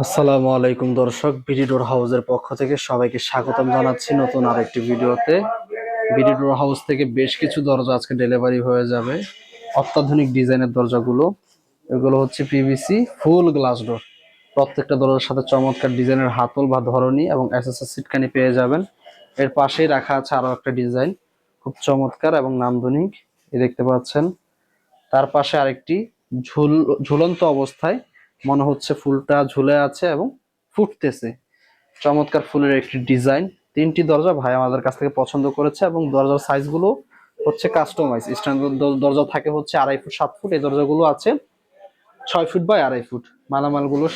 আসসালামু আলাইকুম দর্শক, বিডি ডোর হাউসের পক্ষ থেকে সবাইকে স্বাগতম জানাচ্ছি নতুন আরেকটি ভিডিওতে। বিডি ডোর হাউস থেকে বেশ কিছু দরজা আজকে ডেলিভারি হয়ে যাবে। অত্যাধুনিক ডিজাইনের দরজাগুলো, এগুলো হচ্ছে পিভিসি ফুল গ্লাস ডোর। প্রত্যেকটা দরজার সাথে চমৎকার ডিজাইনের হাতল বা ধরনী এবং এসএসএস সিটকানি পেয়ে যাবেন। এর পাশেই রাখা আছে আরো একটা ডিজাইন, খুব চমৎকার এবং নান্দনিক, এই দেখতে পাচ্ছেন। তার পাশে আরেকটি ঝুলন্ত অবস্থায়, মনে হচ্ছে ফুলটা ঝুলে আছে এবং ফুটতেছে। চমৎকার ফুলের একটি ডিজাইন। তিনটি দরজা ভাই আমাদের কাছ থেকে পছন্দ করেছে এবং দরজার সাইজগুলো হচ্ছে কাস্টমাইজ। স্ট্যান্ডার্ড দরজা থাকে হচ্ছে 2.5 ফুট 7 ফুট, এই দরজাগুলো আছে 6 ফুট বাই 2.5 ফুট। মালামালগুলো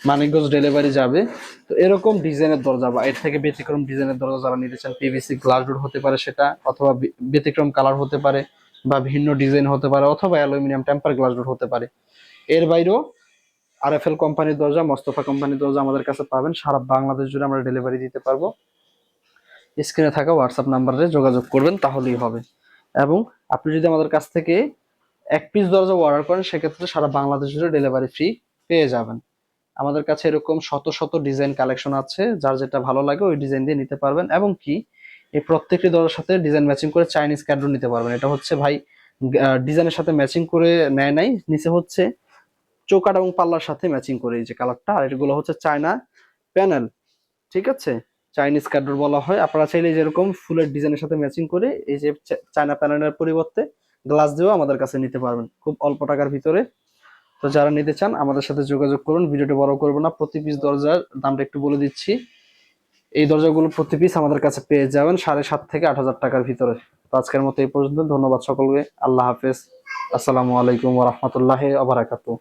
মানিকগঞ্জ ডেলিভারি যাবে। তো এরকম ডিজাইনের দরজা বা এর থেকে ব্যতিক্রম ডিজাইনের দরজা যারা নিতে চান, পিভিসি গ্লাস ডোর হতে পারে সেটা, অথবা ব্যতিক্রম কালার হতে পারে, বা ভিন্ন ডিজাইন হতে পারে, অথবা অ্যালুমিনিয়াম টেম্পার গ্লাস ডোর হতে পারে। এর বাইরেও আরএফএল কোম্পানির দরজা, মোস্তফা কোম্পানির দরজা আমাদের কাছে পাবেন। সারা বাংলাদেশ জুড়ে আমরা ডেলিভারি দিতে পারবো। স্ক্রিনে থাকা হোয়াটসঅ্যাপ নাম্বারে যোগাযোগ করবেন, তাহলেই হবে। এবং আপনি যদি আমাদের কাছ থেকে 1 পিস দরজা অর্ডার করেন, সেক্ষেত্রে সারা বাংলাদেশ জুড়ে ডেলিভারি ফ্রি পেয়ে যাবেন। আমাদের কাছে এরকম শত শত ডিজাইন কালেকশন আছে, যার যেটা ভালো লাগে ওই ডিজাইন দিয়ে নিতে পারবেন। এবং কি, এই প্রত্যেকটি দরজার সাথে ডিজাইন ম্যাচিং করে চাইনিজ ক্যাডও নিতে পারবেন। এটা হচ্ছে ভাই ডিজাইনের সাথে ম্যাচিং করে নেয় নাই, নিচে হচ্ছে চৌকাঠ এবং পাল্লার সাথে ম্যাচিং করে এই যে কালারটা। আর এগুলো হচ্ছে চায়না প্যানেল, ঠিক আছে, চাইনিজ ক্যাডর বলা হয়। আপনারা চাইলে যেরকম ফুলের ডিজাইনের সাথে ম্যাচিং করে এই যে চায়না প্যানেলের পরিবর্তে গ্লাস দিয়েও আমাদের কাছে নিতে পারবেন খুব অল্প টাকার ভিতরে। তো যারা নিতে চান আমাদের সাথে যোগাযোগ করুন। ভিডিওটি বড় করবো না, প্রতি পিস দরজার দামটা একটু বলে দিচ্ছি। এই দরজাগুলো প্রতি পিস আমাদের কাছে পেয়ে যাবেন 7,500 থেকে 8,000 টাকার ভিতরে। তো আজকের মতো এই পর্যন্ত, ধন্যবাদ সকলকে, আল্লাহ হাফেজ, আসসালামু আলাইকুম ওয়া রাহমাতুল্লাহি ওয়া বারাকাতুহু।